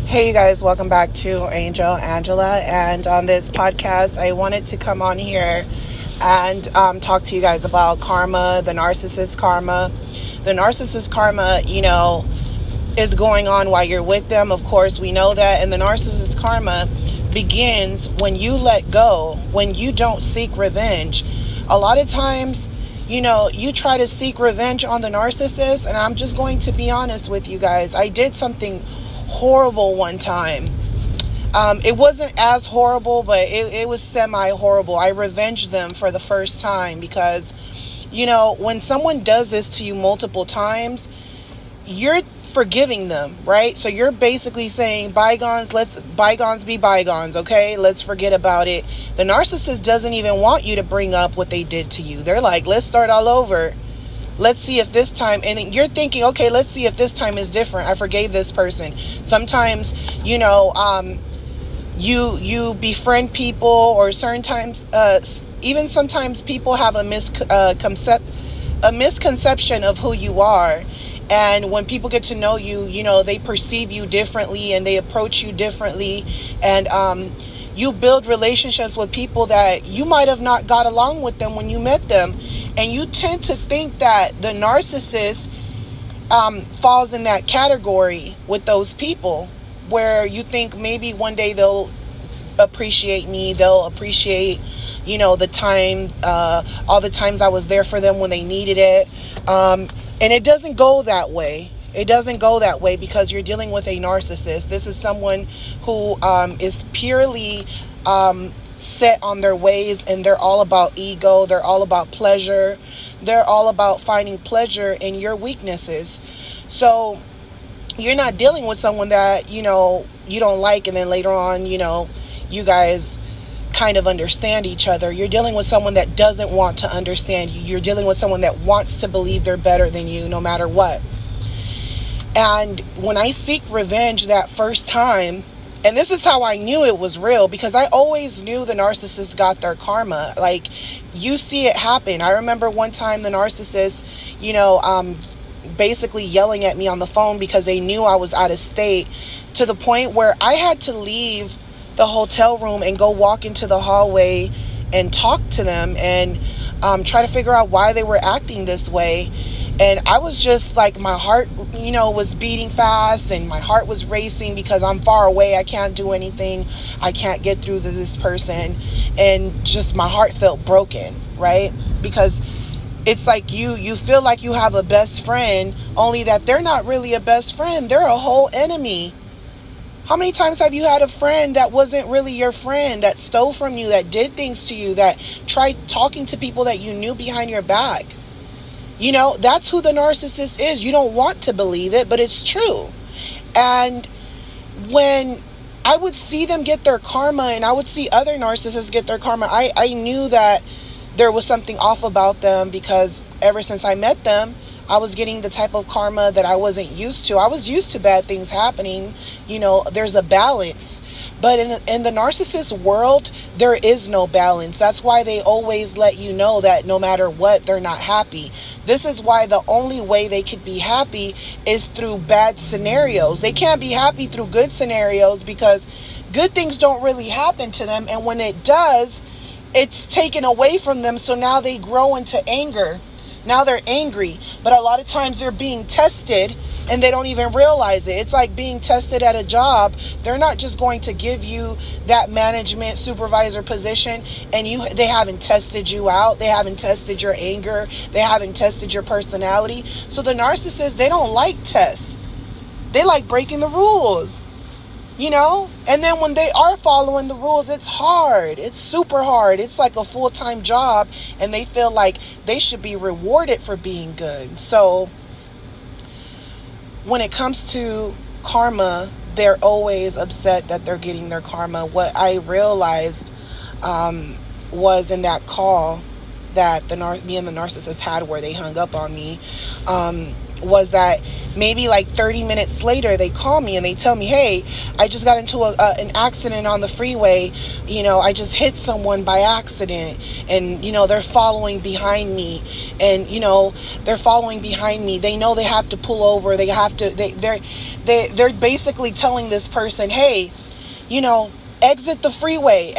Hey you guys, welcome back to Angela, and on this podcast I wanted to come on here and talk to you guys about karma, the narcissist karma. The narcissist karma, is going on while you're with them. Of course, we know that. And the narcissist karma begins when you let go, when you don't seek revenge. A lot of times, you try to seek revenge on the narcissist, and I'm just going to be honest with you guys. I did something horrible one time. It wasn't as horrible, but it was semi-horrible. I revenged them for the first time because, when someone does this to you multiple times, you're forgiving them, right? So you're basically saying, let's bygones be bygones, okay? Let's forget about it. The narcissist doesn't even want you to bring up what they did to you. They're like, let's start all over. Let's see if this time, and you're thinking, okay, let's see if this time is different. I forgave this person. Sometimes, you befriend people, or certain times, even sometimes people have a misconception of who you are. And when people get to know you, they perceive you differently and they approach you differently. And you build relationships with people that you might have not got along with them when you met them. And you tend to think that the narcissist falls in that category with those people, where you think maybe one day they'll appreciate me. They'll appreciate, the time, all the times I was there for them when they needed it. And it doesn't go that way. It doesn't go that way because you're dealing with a narcissist. This is someone who is purely set on their ways, and they're all about ego. They're all about pleasure. They're all about finding pleasure in your weaknesses. So you're not dealing with someone that, you don't like, and then later on, you guys kind of understand each other. You're dealing with someone that doesn't want to understand you. You're dealing with someone that wants to believe they're better than you no matter what. And when I seek revenge that first time, and this is how I knew it was real, because I always knew the narcissist got their karma. Like, you see it happen. I remember one time the narcissist, basically yelling at me on the phone because they knew I was out of state, to the point where I had to leave the hotel room and go walk into the hallway and talk to them and try to figure out why they were acting this way. And I was just like, my heart, was beating fast, and my heart was racing because I'm far away. I can't do anything. I can't get through to this person. And just my heart felt broken, right? Because it's like you feel like you have a best friend, only that they're not really a best friend. They're a whole enemy. How many times have you had a friend that wasn't really your friend, that stole from you, that did things to you, that tried talking to people that you knew behind your back? That's who the narcissist is. You don't want to believe it, but it's true. And when I would see them get their karma, and I would see other narcissists get their karma, I knew that there was something off about them, because ever since I met them, I was getting the type of karma that I wasn't used to. I was used to bad things happening. There's a balance. But in the narcissist world, there is no balance. That's why they always let you know that no matter what, they're not happy. This is why the only way they could be happy is through bad scenarios. They can't be happy through good scenarios, because good things don't really happen to them. And when it does, it's taken away from them. So now they grow into anger. Now they're angry, but a lot of times they're being tested and they don't even realize it. It's like being tested at a job. They're not just going to give you that management supervisor position and they haven't tested you out. They haven't tested your anger. They haven't tested your personality. So the narcissists, they don't like tests. They like breaking the rules. And then when they are following the rules, it's hard. It's super hard. It's like a full-time job, and they feel like they should be rewarded for being good. So when it comes to karma, they're always upset that they're getting their karma. What I realized was in that call that me and the narcissist had, where they hung up on me, was that maybe like 30 minutes later, they call me and they tell me, hey, I just got into an accident on the freeway. I just hit someone by accident, and, they're following behind me, and, they're following behind me. They know they have to pull over. They have to, they're basically telling this person, hey, exit the freeway.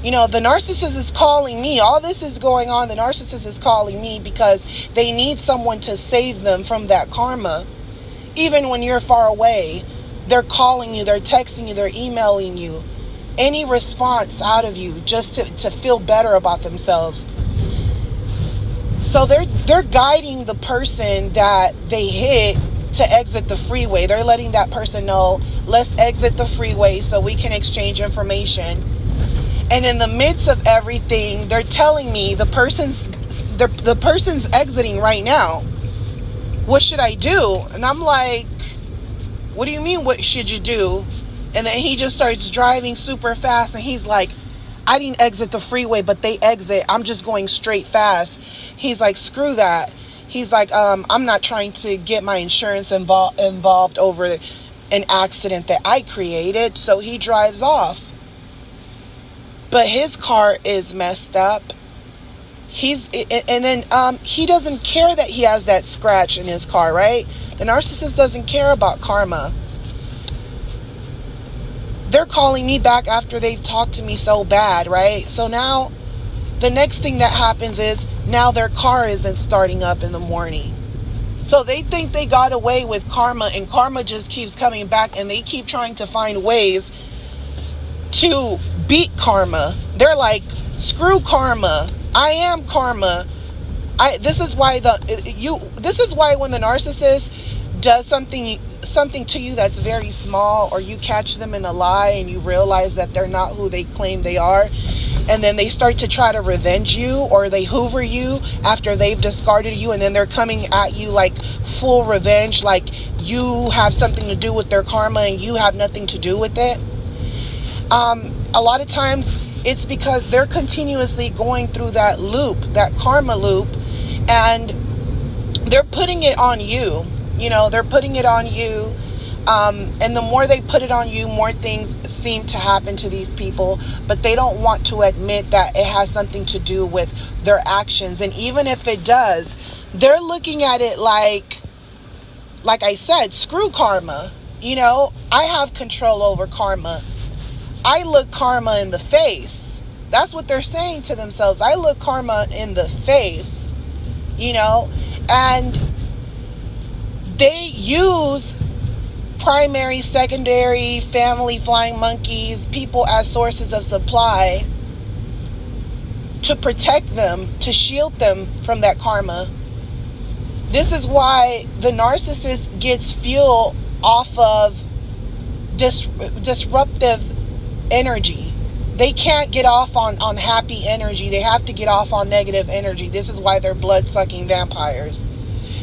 The narcissist is calling me. All this is going on. The narcissist is calling me because they need someone to save them from that karma. Even when you're far away, they're calling you, they're texting you, they're emailing you. Any response out of you just to feel better about themselves. So they're guiding the person that they hit to exit the freeway. They're letting that person know, let's exit the freeway so we can exchange information. And in the midst of everything, they're telling me the person's exiting right now. What should I do? And I'm like, what do you mean, what should you do? And then he just starts driving super fast, and he's like, I didn't exit the freeway, but they exit. I'm just going straight fast. He's like, screw that. He's like, I'm not trying to get my insurance involved over an accident that I created. So he drives off. But his car is messed up. He doesn't care that he has that scratch in his car, right? The narcissist doesn't care about karma. They're calling me back after they've talked to me so bad, right? So now the next thing that happens is now their car isn't starting up in the morning. So they think they got away with karma, and karma just keeps coming back, and they keep trying to find ways to beat karma. They're like, screw karma. I am karma. This is why when the narcissist does something to you that's very small, or you catch them in a lie and you realize that they're not who they claim they are, and then they start to try to revenge you, or they hoover you after they've discarded you, and then they're coming at you like full revenge, like you have something to do with their karma and you have nothing to do with it. A lot of times it's because they're continuously going through that loop, that karma loop, and they're putting it on you. They're putting it on you. And the more they put it on you, more things seem to happen to these people, but they don't want to admit that it has something to do with their actions. And even if it does, they're looking at it like I said, screw karma. I have control over karma. I look karma in the face. That's what they're saying to themselves. I look karma in the face, and they use primary, secondary, family, flying monkeys, people as sources of supply to protect them, to shield them from that karma. This is why the narcissist gets fuel off of disruptive energy. They can't get off on happy energy. They have to get off on negative energy. This is why they're blood-sucking vampires.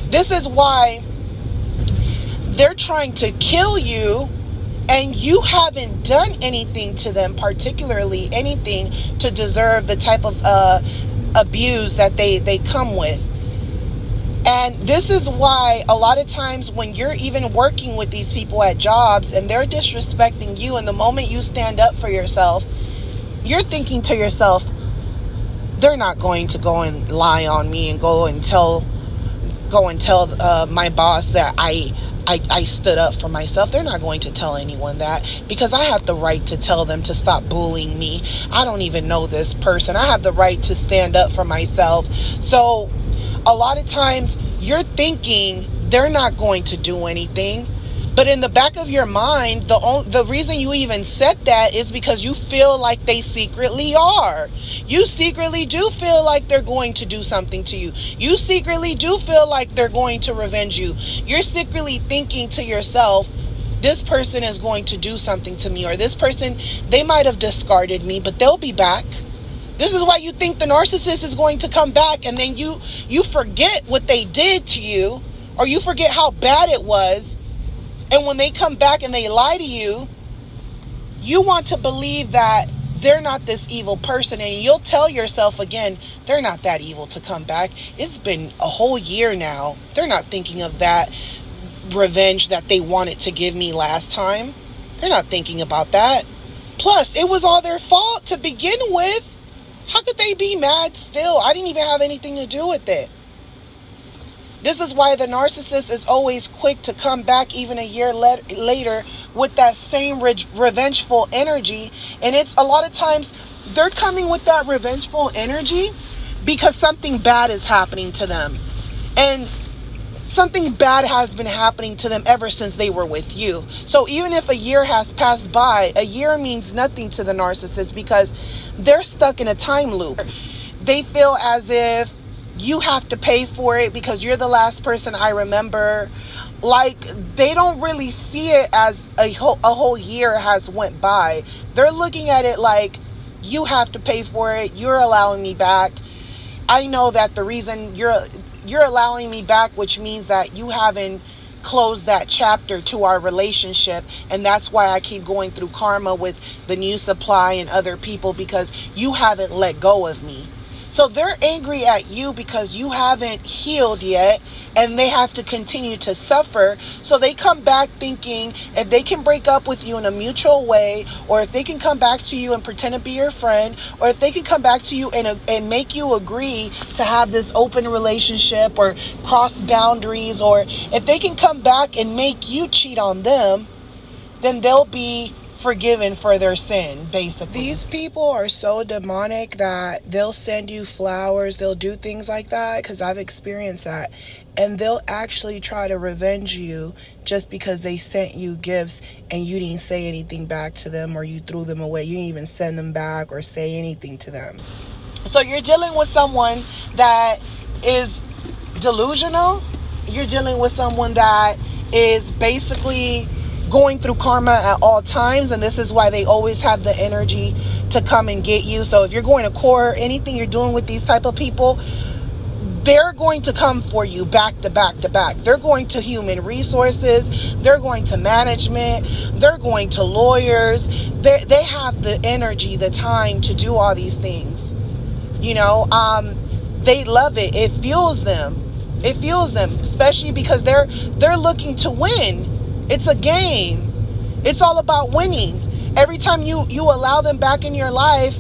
This is why they're trying to kill you, and you haven't done anything to them, particularly anything to deserve the type of abuse that they come with. And this is why a lot of times when you're even working with these people at jobs and they're disrespecting you, and the moment you stand up for yourself, you're thinking to yourself, they're not going to go and lie on me and go and tell my boss that I stood up for myself. They're not going to tell anyone that, because I have the right to tell them to stop bullying me. I don't even know this person. I have the right to stand up for myself. So a lot of times you're thinking they're not going to do anything, but in the back of your mind, the reason you even said that is because you feel like they secretly are. You secretly do feel like they're going to do something to you. You secretly do feel like they're going to revenge you. You're secretly thinking to yourself, this person is going to do something to me, or this person, they might have discarded me, but they'll be back. This is why you think the narcissist is going to come back, and then you forget what they did to you, or you forget how bad it was. And when they come back and they lie to you, you want to believe that they're not this evil person. And you'll tell yourself again, they're not that evil to come back. It's been a whole year now. They're not thinking of that revenge that they wanted to give me last time. They're not thinking about that. Plus, it was all their fault to begin with. How could they be mad still? I didn't even have anything to do with it. This is why the narcissist is always quick to come back even a year later with that same revengeful energy. And it's a lot of times they're coming with that revengeful energy because something bad is happening to them. And something bad has been happening to them ever since they were with you. So even if a year has passed by, a year means nothing to the narcissist because they're stuck in a time loop. They feel as if you have to pay for it because you're the last person I remember. Like, they don't really see it as a whole year has went by. They're looking at it like, you have to pay for it. You're allowing me back. I know that the reason you're allowing me back, which means that you haven't closed that chapter to our relationship. And that's why I keep going through karma with the new supply and other people, because you haven't let go of me. So they're angry at you because you haven't healed yet, and they have to continue to suffer. So they come back thinking if they can break up with you in a mutual way, or if they can come back to you and pretend to be your friend, or if they can come back to you and make you agree to have this open relationship or cross boundaries, or if they can come back and make you cheat on them, then they'll be forgiven for their sin, basically. These people are so demonic that they'll send you flowers, they'll do things like that, because I've experienced that, and they'll actually try to revenge you just because they sent you gifts and you didn't say anything back to them, or you threw them away. You didn't even send them back or say anything to them. So you're dealing with someone that is delusional. You're dealing with someone that is basically going through karma at all times, and this is why they always have the energy to come and get you. So if you're going to court, anything you're doing with these type of people, they're going to come for you back to back to back. They're going to human resources, they're going to management, they're going to lawyers. They have the energy, the time to do all these things. You know, they love it. It fuels them. It fuels them, especially because they're looking to win. It's a game. It's all about winning. Every time you allow them back in your life,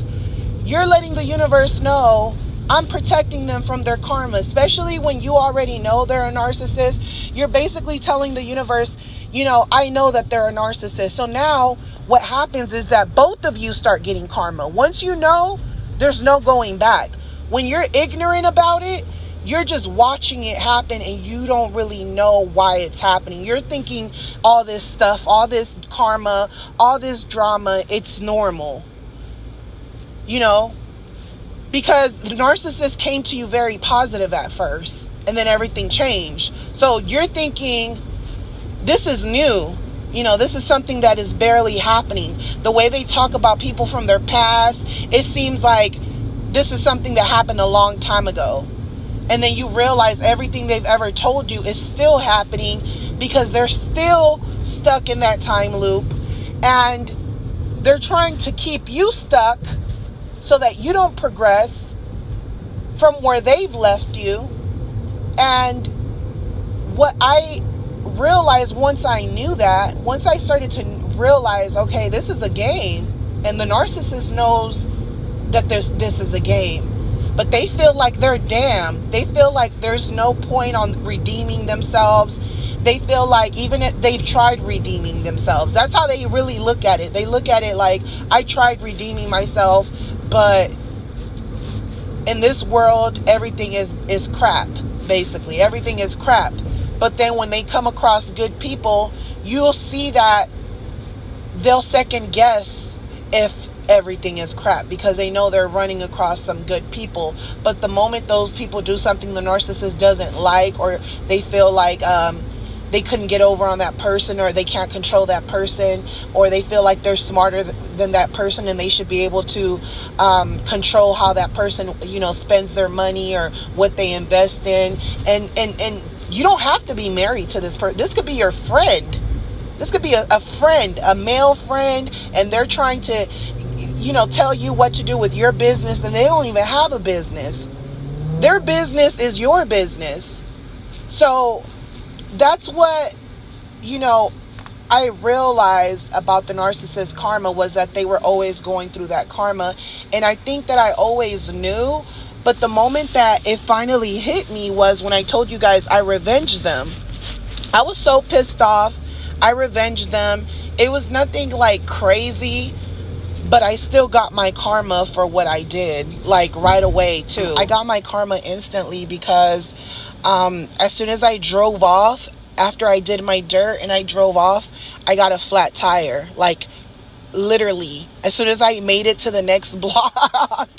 you're letting the universe know, I'm protecting them from their karma. Especially when you already know they're a narcissist. You're basically telling the universe, you know, I know that they're a narcissist. So now what happens is that both of you start getting karma. Once you know, there's no going back. When you're ignorant about it, you're just watching it happen and you don't really know why it's happening. You're thinking all this stuff, all this karma, all this drama, it's normal. You know, because the narcissist came to you very positive at first and then everything changed. So you're thinking, this is new. You know, this is something that is barely happening. The way they talk about people from their past, it seems like this is something that happened a long time ago. And then you realize everything they've ever told you is still happening because they're still stuck in that time loop. And they're trying to keep you stuck so that you don't progress from where they've left you. And what I realized once I knew that, once I started to realize, okay, this is a game. And the narcissist knows that this is a game. But they feel like they're damned. They feel like there's no point on redeeming themselves. They feel like even if they've tried redeeming themselves, that's how they really look at it. They look at it like, I tried redeeming myself, but in this world, everything is crap, basically. Everything is crap. But then when they come across good people, you'll see that they'll second guess if everything is crap because they know they're running across some good people. But the moment those people do something the narcissist doesn't like, or they feel like they couldn't get over on that person, or they can't control that person, or they feel like they're smarter than that person and they should be able to control how that person, you know, spends their money or what they invest in. And you don't have to be married to this person. This could be your friend. This could be a friend, a male friend, and they're trying to tell you what to do with your business, and they don't even have a business. Their business is your business. So that's what, I realized about the narcissist karma, was that they were always going through that karma. And I think that I always knew, but the moment that it finally hit me was when I told you guys I revenged them. I was so pissed off. I revenged them. It was nothing like crazy, but I still got my karma for what I did, like right away too. I got my karma instantly because as soon as I drove off, after I did my dirt and I drove off, I got a flat tire. Like literally, as soon as I made it to the next block,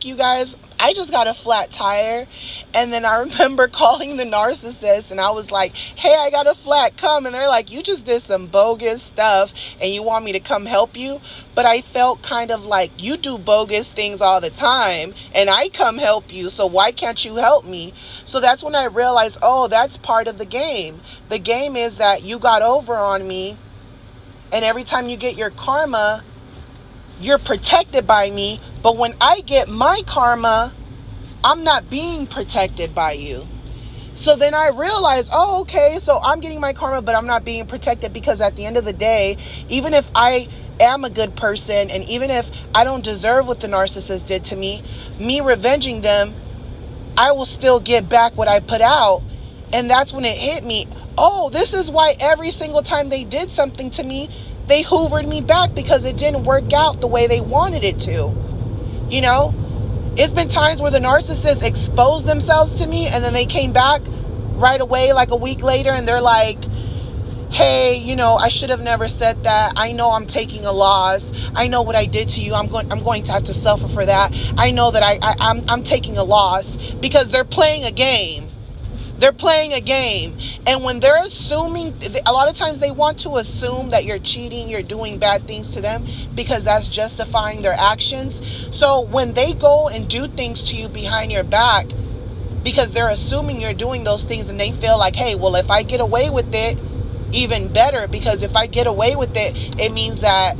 you guys, I just got a flat tire. And then I remember calling the narcissist and I was like, hey, I got a flat, come. And they're like, you just did some bogus stuff and you want me to come help you? But I felt kind of like, you do bogus things all the time and I come help you, so why can't you help me? So that's when I realized, oh, that's part of the game. The game is that you got over on me, and every time you get your karma, you're protected by me. But when I get my karma, I'm not being protected by you. So then I realized, oh, okay, so I'm getting my karma, but I'm not being protected, because at the end of the day, even if I am a good person, and even if I don't deserve what the narcissist did to me revenging them, I will still get back what I put out. And that's when it hit me. Oh, this is why every single time they did something to me, they hoovered me back, because it didn't work out the way they wanted it to. It's been times where the narcissists exposed themselves to me and then they came back right away, like a week later, and they're like, hey, I should have never said that. I know I'm taking a loss. I know what I did to you. I'm going to have to suffer for that. I know that I'm taking a loss, because they're playing a game. They're playing a game. And when they're assuming, a lot of times they want to assume that you're cheating, you're doing bad things to them, because that's justifying their actions. So when they go and do things to you behind your back, because they're assuming you're doing those things, and they feel like, hey, well, if I get away with it, even better, because if I get away with it, it means that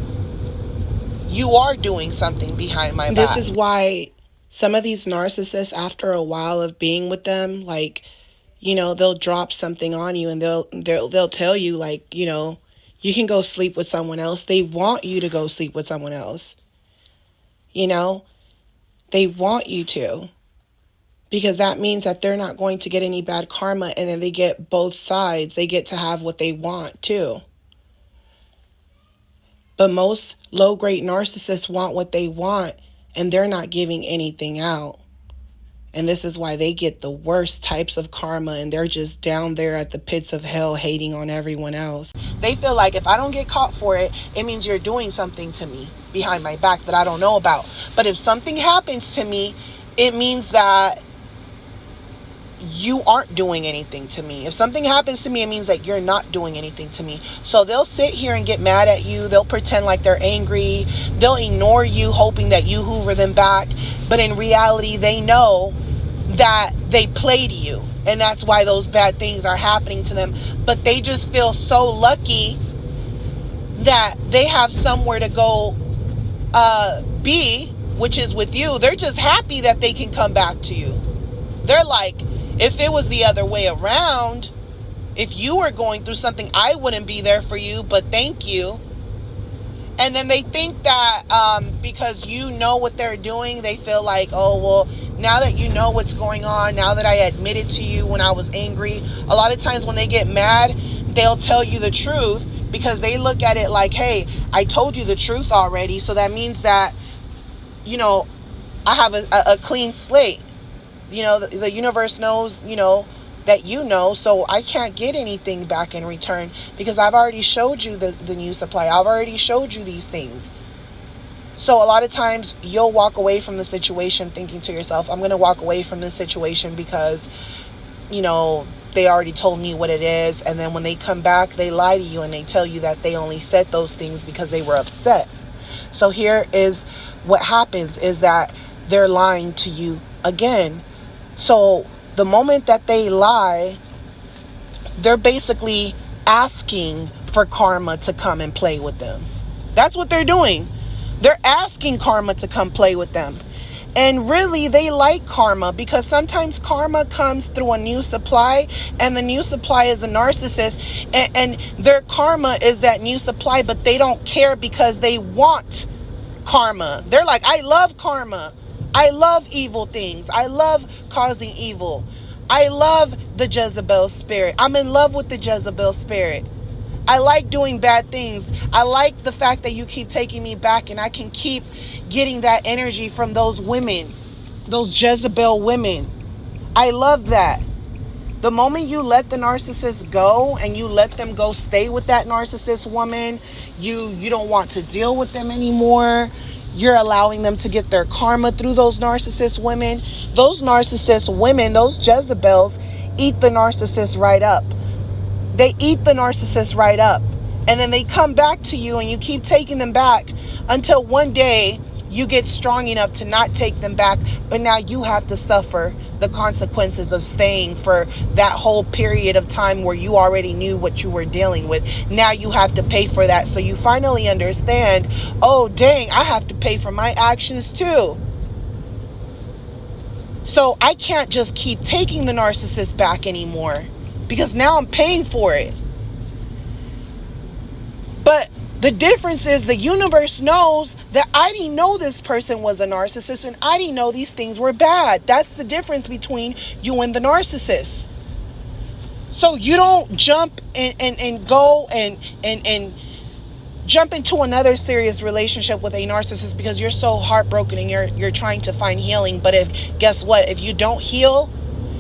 you are doing something behind my back. This is why some of these narcissists, after a while of being with them, like, they'll drop something on you and they'll tell you, like, you can go sleep with someone else. They want you to go sleep with someone else. They want you to, because that means that they're not going to get any bad karma, and then they get both sides. They get to have what they want too. But most low-grade narcissists want what they want, and they're not giving anything out. And this is why they get the worst types of karma, and they're just down there at the pits of hell hating on everyone else. They feel like if I don't get caught for it, it means you're doing something to me behind my back that I don't know about. But if something happens to me, it means that you aren't doing anything to me. If something happens to me, it means that you're not doing anything to me. So they'll sit here and get mad at you. They'll pretend like they're angry. They'll ignore you, hoping that you hoover them back. But in reality, they know that they played you, and that's why those bad things are happening to them. But they just feel so lucky that they have somewhere to go be, which is with you. They're just happy that they can come back to you. They're like, if it was the other way around, if you were going through something, I wouldn't be there for you, but thank you. And then they think that because you know what they're doing, they feel like, oh, well, now that you know what's going on, now that I admitted to you when I was angry. A lot of times when they get mad, they'll tell you the truth, because they look at it like, hey, I told you the truth already, so that means that, I have a clean slate. The universe knows, that so I can't get anything back in return, because I've already showed you the new supply. I've already showed you these things. So a lot of times you'll walk away from the situation thinking to yourself, I'm going to walk away from this situation because, they already told me what it is. And then when they come back, they lie to you and they tell you that they only said those things because they were upset. So here is what happens, is that they're lying to you again. So the moment that they lie, they're basically asking for karma to come and play with them. That's what they're doing. They're asking karma to come play with them. And really, they like karma because sometimes karma comes through a new supply, and the new supply is a narcissist, and their karma is that new supply, but they don't care because they want karma. They're like, I love karma. I love evil things. I love causing evil. I love the Jezebel spirit. I'm in love with the Jezebel spirit. I like doing bad things. I like the fact that you keep taking me back and I can keep getting that energy from those women, those Jezebel women. I love that. The moment you let the narcissist go and you let them go stay with that narcissist woman, you don't want to deal with them anymore. You're allowing them to get their karma through those narcissist women. Those narcissist women, those Jezebels, eat the narcissist right up. They eat the narcissist right up. And then they come back to you and you keep taking them back until one day you get strong enough to not take them back. But now you have to suffer the consequences of staying for that whole period of time where you already knew what you were dealing with. Now you have to pay for that. So you finally understand, oh, dang, I have to pay for my actions too. So I can't just keep taking the narcissist back anymore, because now I'm paying for it. But the difference is the universe knows that I didn't know this person was a narcissist and I didn't know these things were bad. That's the difference between you and the narcissist. So you don't jump and go and jump into another serious relationship with a narcissist because you're so heartbroken and you're trying to find healing. But guess what? If you don't heal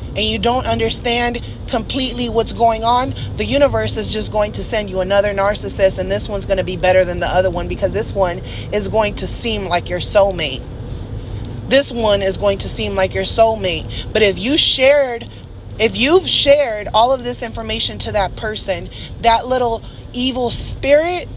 and you don't understand completely what's going on, the universe is just going to send you another narcissist, and this one's going to be better than the other one because this one is going to seem like your soulmate. This one is going to seem like your soulmate. But if you've shared all of this information to that person, that little evil spirit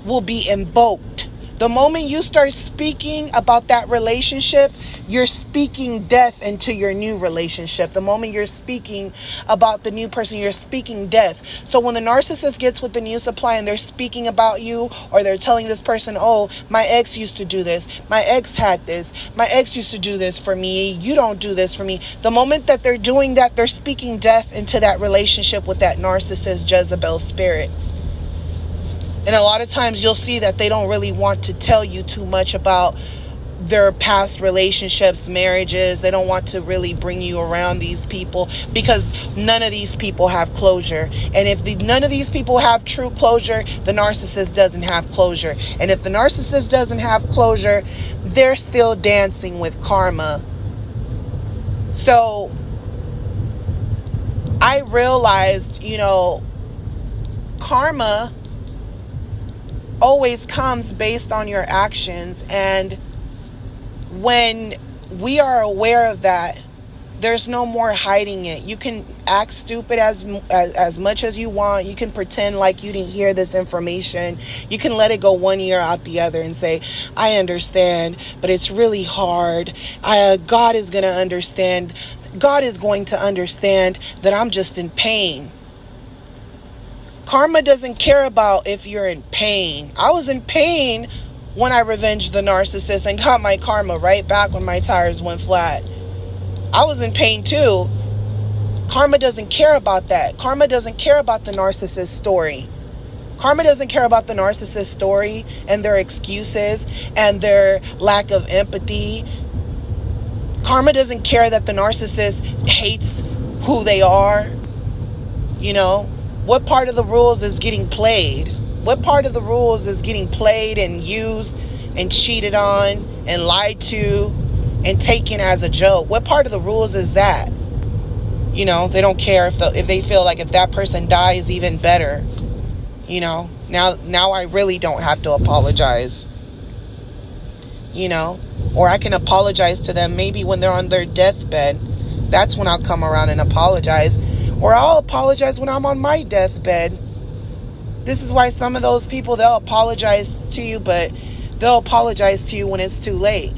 will be invoked. The moment you start speaking about that relationship, you're speaking death into your new relationship. The moment you're speaking about the new person, you're speaking death. So when the narcissist gets with the new supply and they're speaking about you, or they're telling this person, oh, my ex used to do this. My ex had this. My ex used to do this for me. You don't do this for me. The moment that they're doing that, they're speaking death into that relationship with that narcissist Jezebel spirit. And a lot of times you'll see that they don't really want to tell you too much about their past relationships, marriages. They don't want to really bring you around these people because none of these people have closure. And if none of these people have true closure, the narcissist doesn't have closure. And if the narcissist doesn't have closure, they're still dancing with karma. So I realized, karma always comes based on your actions, and when we are aware of that, there's no more hiding it. You can act stupid as much as you want. You can pretend like you didn't hear this information. You can let it go one ear out the other and say, I understand, but it's really hard. God is going to understand. God is going to understand that I'm just in pain. Karma doesn't care about if you're in pain. I was in pain when I revenged the narcissist and got my karma right back when my tires went flat. I was in pain too. Karma doesn't care about that. Karma doesn't care about the narcissist story. Karma doesn't care about the narcissist story and their excuses and their lack of empathy. Karma doesn't care that the narcissist hates who they are. What part of the rules is getting played? What part of the rules is getting played and used and cheated on and lied to and taken as a joke? What part of the rules is that? They don't care if they feel like if that person dies, even better. Now I really don't have to apologize. Or I can apologize to them maybe when they're on their deathbed. That's when I'll come around and apologize. Or I'll apologize when I'm on my deathbed. This is why some of those people, they'll apologize to you, but they'll apologize to you when it's too late.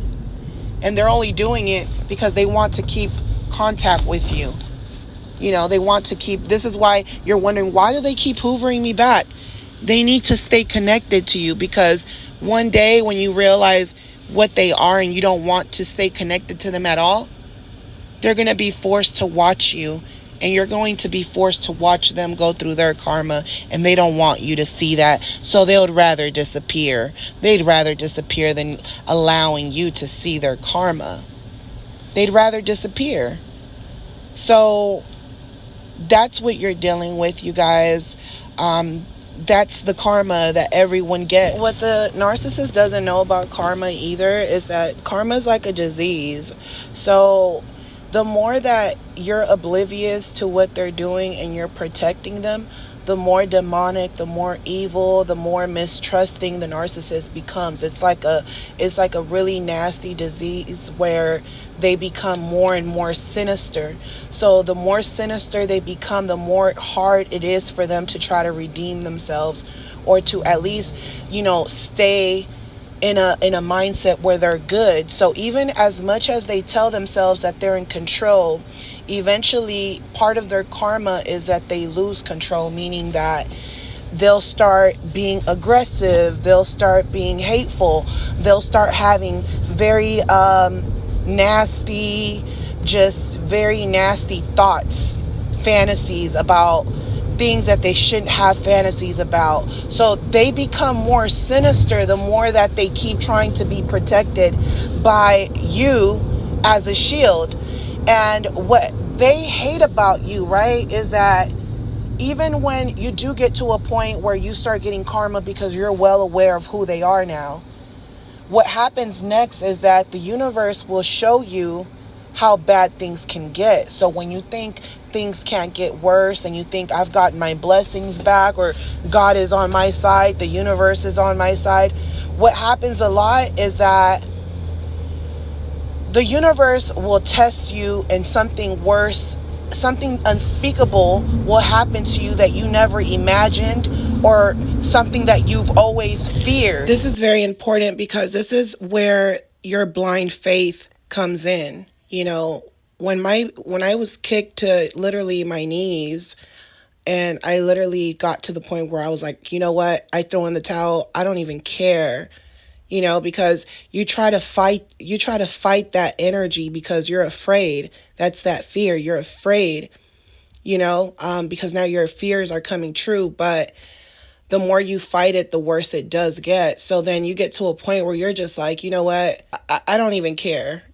And they're only doing it because they want to keep contact with you. They want to keep, this is why you're wondering, why do they keep hoovering me back? They need to stay connected to you, because one day when you realize what they are and you don't want to stay connected to them at all, they're going to be forced to watch you, and you're going to be forced to watch them go through their karma, and they don't want you to see that. So they would rather disappear. They'd rather disappear than allowing you to see their karma. They'd rather disappear. So that's what you're dealing with, you guys. That's the karma that everyone gets. What the narcissist doesn't know about karma either is that karma is like a disease. So the more that you're oblivious to what they're doing and you're protecting them, the more demonic, the more evil, the more mistrusting the narcissist becomes. It's like a really nasty disease where they become more and more sinister. So the more sinister they become, the more hard it is for them to try to redeem themselves, or to at least, stay in a mindset where they're good. So even as much as they tell themselves that they're in control, eventually part of their karma is that they lose control, meaning that they'll start being aggressive, they'll start being hateful, they'll start having very nasty thoughts, fantasies about things that they shouldn't have fantasies about. So they become more sinister the more that they keep trying to be protected by you as a shield. And what they hate about you, right, is that even when you do get to a point where you start getting karma because you're well aware of who they are now, what happens next is that the universe will show you how bad things can get. So when you think things can't get worse and you think I've gotten my blessings back, or God is on my side, the universe is on my side, what happens a lot is that the universe will test you, and something worse, something unspeakable will happen to you that you never imagined, or something that you've always feared. This is very important because this is where your blind faith comes in. When I was kicked to literally my knees, and I literally got to the point where I was like, you know what? I throw in the towel. I don't even care. Because you try to fight that energy because you're afraid. That's that fear. You're afraid, because now your fears are coming true. But the more you fight it, the worse it does get. So then you get to a point where you're just like, you know what? I don't even care.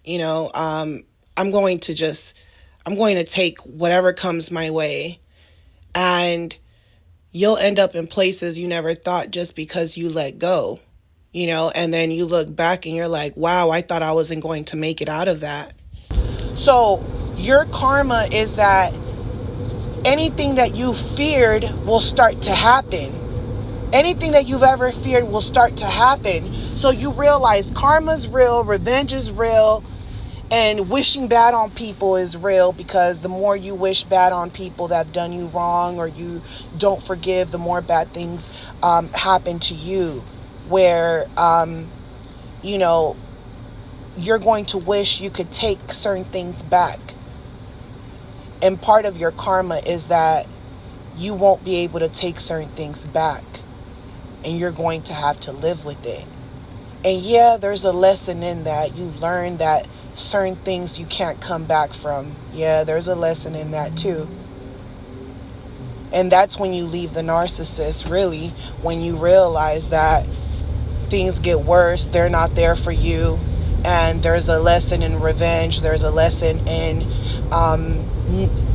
I'm going to take whatever comes my way, and you'll end up in places you never thought just because you let go, and then you look back and you're like, wow, I thought I wasn't going to make it out of that. So your karma is that anything that you feared will start to happen. Anything that you've ever feared will start to happen. So you realize karma's real, revenge is real, and wishing bad on people is real, because the more you wish bad on people that have done you wrong, or you don't forgive, the more bad things happen to you, where, you're going to wish you could take certain things back. And part of your karma is that you won't be able to take certain things back, and you're going to have to live with it. And yeah, there's a lesson in that. You learn that certain things you can't come back from. Yeah, there's a lesson in that too. And that's when you leave the narcissist, really, when you realize that things get worse, they're not there for you. And there's a lesson in revenge. There's a lesson in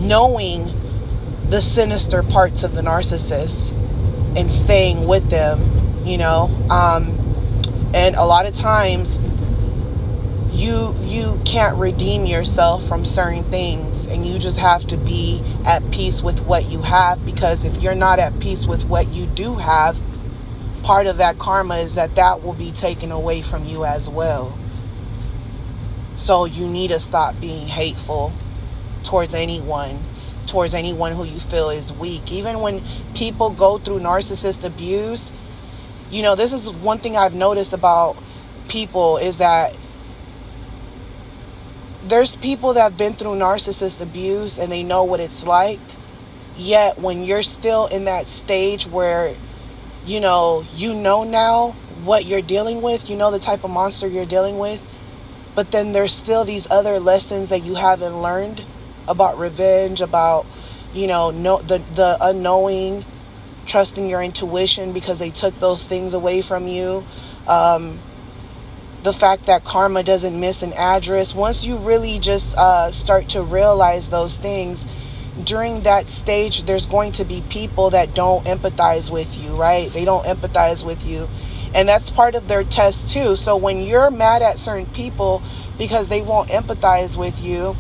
knowing the sinister parts of the narcissist and staying with them, and a lot of times you can't redeem yourself from certain things, and you just have to be at peace with what you have, because if you're not at peace with what you do have, part of that karma is that will be taken away from you as well. So you need to stop being hateful towards anyone who you feel is weak. Even when people go through narcissist abuse, this is one thing I've noticed about people, is that there's people that have been through narcissist abuse and they know what it's like. Yet when you're still in that stage where you know now what you're dealing with, you know the type of monster you're dealing with, but then there's still these other lessons that you haven't learned about revenge, about, the unknowing, trusting your intuition because they took those things away from you. The fact that karma doesn't miss an address. Once you really just start to realize those things, during that stage, there's going to be people that don't empathize with you, right? They don't empathize with you. And that's part of their test too. So when you're mad at certain people because they won't empathize with you,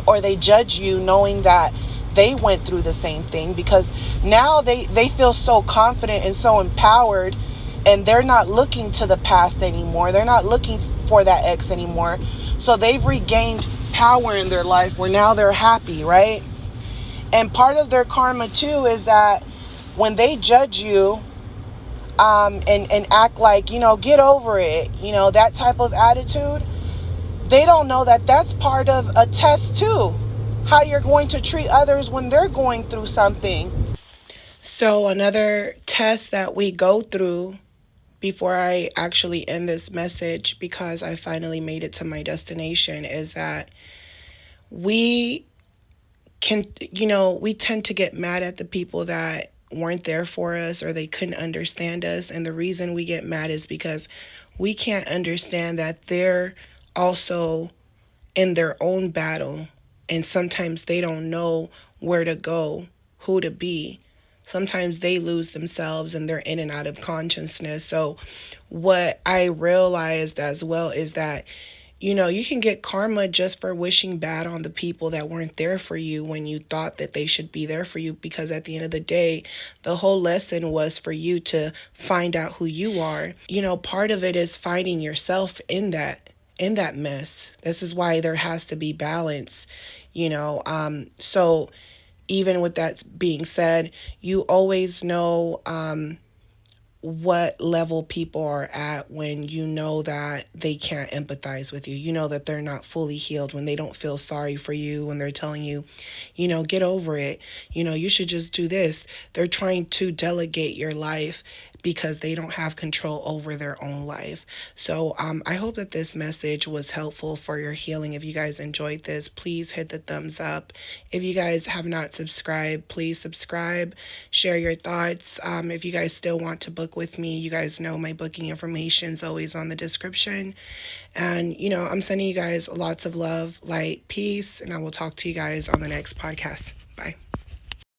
or they judge you knowing that they went through the same thing, because now they feel so confident and so empowered, and they're not looking to the past anymore. They're not looking for that ex anymore. So they've regained power in their life where now they're happy, right? And part of their karma too is that when they judge you and act like, get over it, that type of attitude, they don't know that that's part of a test too. How you're going to treat others when they're going through something. So another test that we go through before I actually end this message, because I finally made it to my destination, is that we tend to get mad at the people that weren't there for us, or they couldn't understand us. And the reason we get mad is because we can't understand that they're also in their own battle. And sometimes they don't know where to go, who to be. Sometimes they lose themselves and they're in and out of consciousness. So what I realized as well is that you can get karma just for wishing bad on the people that weren't there for you when you thought that they should be there for you. Because at the end of the day, the whole lesson was for you to find out who you are. Part of it is finding yourself in that mess. This is why there has to be balance, so even with that being said, you always know, what level people are at when you know that they can't empathize with you. You know that they're not fully healed, when they don't feel sorry for you, when they're telling you, get over it. You should just do this. They're trying to delegate your life because they don't have control over their own life. So I hope that this message was helpful for your healing. If you guys enjoyed this, please hit the thumbs up. If you guys have not subscribed, please subscribe, share your thoughts. If you guys still want to book with me, you guys know my booking information is always on the description. And, I'm sending you guys lots of love, light, peace, and I will talk to you guys on the next podcast. Bye.